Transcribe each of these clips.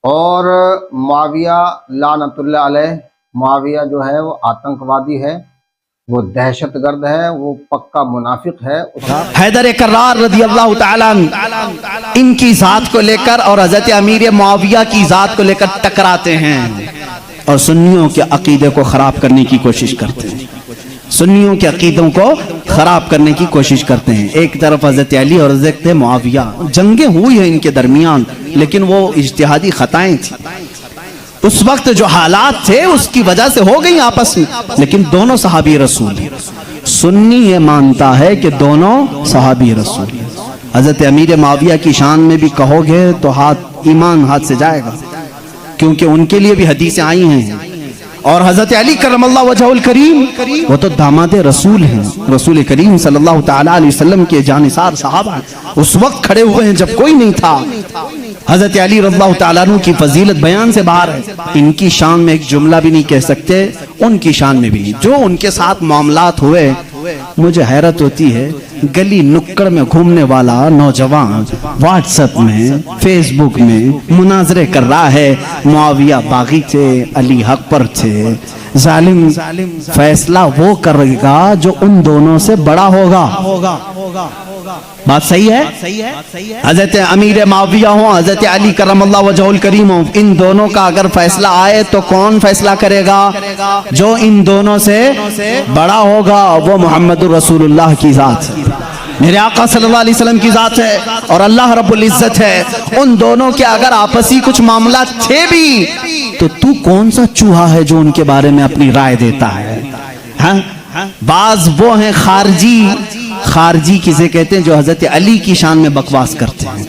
اور معاویہ لعنت اللہ علیہ، معاویہ جو ہے وہ آتنکوادی ہے، وہ دہشت گرد ہے، وہ پکا منافق ہے۔ حیدر کرار رضی اللہ تعالیٰ ان کی ذات کو لے کر اور حضرت امیر معاویہ کی ذات کو لے کر ٹکراتے ہیں اور سنیوں کے عقیدے کو خراب کرنے کی کوشش کرتے ہیں، سنیوں کے عقیدوں کو خراب کرنے کی کوشش کرتے ہیں۔ ایک طرف حضرت علی اور حضرت معاویہ، جنگیں ہوئی ہیں ان کے درمیان، لیکن وہ اجتہادی خطائیں تھیں۔ اس وقت جو حالات تھے اس کی وجہ سے ہو گئی آپس میں، لیکن دونوں صحابی رسول ہیں۔ سنی یہ مانتا ہے کہ دونوں صحابی رسول ہیں۔ حضرت امیر معاویہ کی شان میں بھی کہو گے تو ایمان ہاتھ سے جائے گا، کیونکہ ان کے لیے بھی حدیثیں آئی ہیں۔ اور حضرت علی کرم اللہ وجہ الکریم وہ تو داماد رسول ہیں، رسول کریم صلی اللہ تعالیٰ علیہ وسلم کے جانثار صحابہ اس وقت کھڑے ہوئے ہیں جب کوئی نہیں تھا۔ حضرت علی رضی اللہ تعالیٰ عنہ کی فضیلت بیان سے باہر ہے، ان کی شان میں ایک جملہ بھی نہیں کہہ سکتے، ان کی شان میں بھی نہیں۔ جو ان کے ساتھ معاملات ہوئے، مجھے حیرت ہوتی ہے، گلی نکڑ میں گھومنے والا نوجوان واٹس ایپ میں، فیس بک میں مناظرے کر رہا ہے، معاویہ باغی تھے، علی حق پر تھے، ظالم فیصلہ وہ کرے گا جو ان دونوں سے بڑا ہوگا۔ بات صحیح ہے؟ حضرت امیر معاویہ ہوں، حضرت علی کرم اللہ وجہ الکریم ہوں، ان دونوں کا اگر فیصلہ آئے تو کون فیصلہ کرے گا؟ جو ان دونوں سے بڑا ہوگا، وہ محمد رسول اللہ کی ذات ہے، میرے آقا صلی اللہ علیہ وسلم کی ذات ہے اور اللہ رب العزت ہے۔ ان دونوں کے اگر آپسی کچھ معاملات تھے بھی تو کون سا چوہا ہے جو ان کے بارے میں اپنی رائے دیتا ہے؟ بعض وہ ہیں خارجی کسے کہتے ہیں جو حضرت علی کی شان میں بکواس کرتے ہیں۔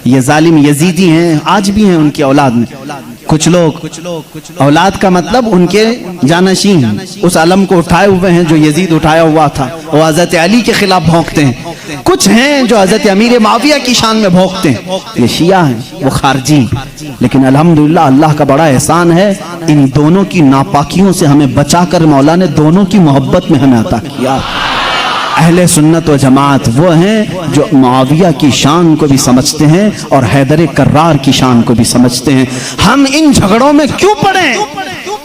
یہ ظالم یزیدی ہیں، آج بھی ہیں ان کی اولاد میں کچھ لوگ، اولاد کا مطلب ان کے جانشین اس علم کو اٹھائے ہوئے ہیں جو یزید اٹھایا ہوا تھا، وہ حضرت علی کے خلاف بھونکتے ہیں۔ کچھ ہیں جو حضرت امیر معاویہ کی شان میں بھونکتے ہیں، یہ شیعہ ہیں، وہ خارجی۔ لیکن الحمدللہ اللہ کا بڑا احسان ہے، ان دونوں کی ناپاکیوں سے ہمیں بچا کر مولا نے دونوں کی محبت میں ہمیں عطا کیا۔ اہل سنت و جماعت وہ ہیں جو معاویہ کی شان کو بھی سمجھتے ہیں اور حیدر کرار کی شان کو بھی سمجھتے ہیں۔ ہم ان جھگڑوں میں کیوں پڑیں؟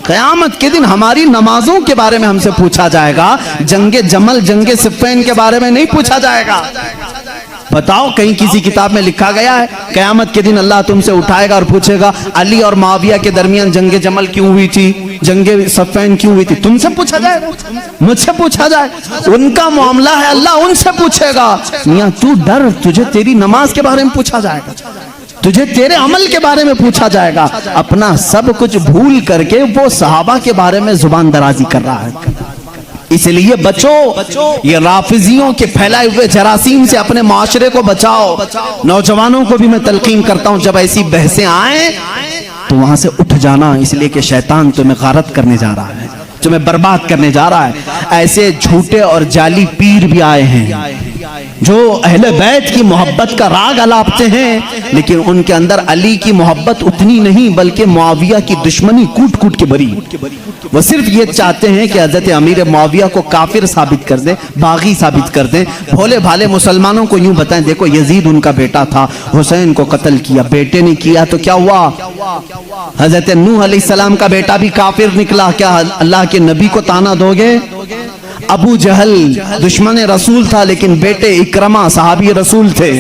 قیامت کے دن ہماری نمازوں کے بارے میں ہم سے پوچھا جائے گا، جنگ جمل، جنگ صفین کے بارے میں نہیں پوچھا جائے گا۔ بتاؤ کہیں کسی کتاب میں لکھا گیا ہے قیامت کے دن اللہ تم سے اٹھائے گا اور پوچھے گا علی اور معاویہ کے درمیان جنگ جمل کیوں ہوئی تھی، جنگ صفین کیوں ہوئی تھی؟ تم سے پوچھا جائے گا، مجھ سے پوچھا جائے، ان کا معاملہ ہے، اللہ ان سے پوچھے گا۔ میاں تو ڈر، تجھے تیری نماز کے بارے میں پوچھا جائے گا، تجھے تیرے عمل کے بارے میں پوچھا جائے گا۔ اپنا سب کچھ بھول کر کے وہ صحابہ کے بارے میں زبان درازی کر رہا ہے۔ اس لیے بچو، یہ رافضیوں کے پھیلائے ہوئے جراثیم سے اپنے معاشرے کو بچاؤ۔ نوجوانوں کو بھی میں تلقین کرتا ہوں، جب ایسی بحثیں آئیں تو وہاں سے اٹھ جانا، اس لیے کہ شیطان تمہیں غارت کرنے جا رہا ہے، تمہیں برباد کرنے جا رہا ہے۔ ایسے جھوٹے اور جعلی پیر بھی آئے ہیں جو اہل بیت کی محبت کا راگ الاپتے ہیں، لیکن ان کے اندر علی کی محبت اتنی نہیں بلکہ معاویہ کی دشمنی کوٹ کوٹ کے بری۔ وہ صرف یہ چاہتے ہیں کہ حضرت امیر معاویہ کو کافر ثابت کر دیں، باغی ثابت کر دیں، بھولے بھالے مسلمانوں کو یوں بتائیں دیکھو یزید ان کا بیٹا تھا، حسین کو قتل کیا، بیٹے نے کیا تو کیا ہوا؟ حضرت نوح علیہ السلام کا بیٹا بھی کافر نکلا، کیا اللہ کے نبی کو تانا دو گے؟ ابو جہل دشمن رسول تھا لیکن بیٹے اکرمہ صحابی رسول تھے۔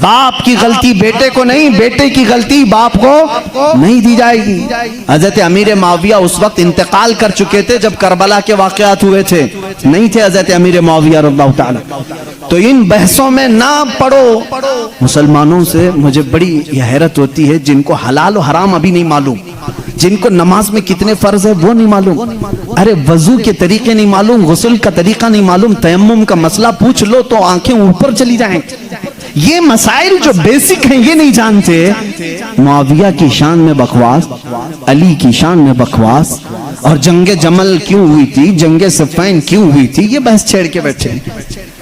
باپ کی غلطی بیٹے کو نہیں، بیٹے کی غلطی باپ کو نہیں دی جائے گی۔ حضرت امیر معاویہ اس وقت انتقال کر چکے تھے جب کربلا کے واقعات ہوئے تھے، نہیں تھے حضرت امیر معاویہ رضی اللہ تعالی۔ تو ان بحثوں میں نہ پڑو۔ مسلمانوں سے مجھے بڑی حیرت ہوتی ہے جن کو حلال و حرام ابھی نہیں معلوم، جن کو نماز میں کتنے فرض ہے وہ نہیں معلوم، ارے وضو کے طریقے نہیں معلوم، غسل کا طریقہ نہیں معلوم، تیمم کا مسئلہ پوچھ لو تو آنکھیں اوپر چلی جائیں۔ یہ مسائل جو بیسک ہیں یہ نہیں جانتے۔ معاویہ کی شان میں بکواس، علی کی شان میں بکواس، اور جنگ جمل کیوں ہوئی تھی، جنگ صفین کیوں ہوئی تھی، یہ بحث چھیڑ کے بیٹھے۔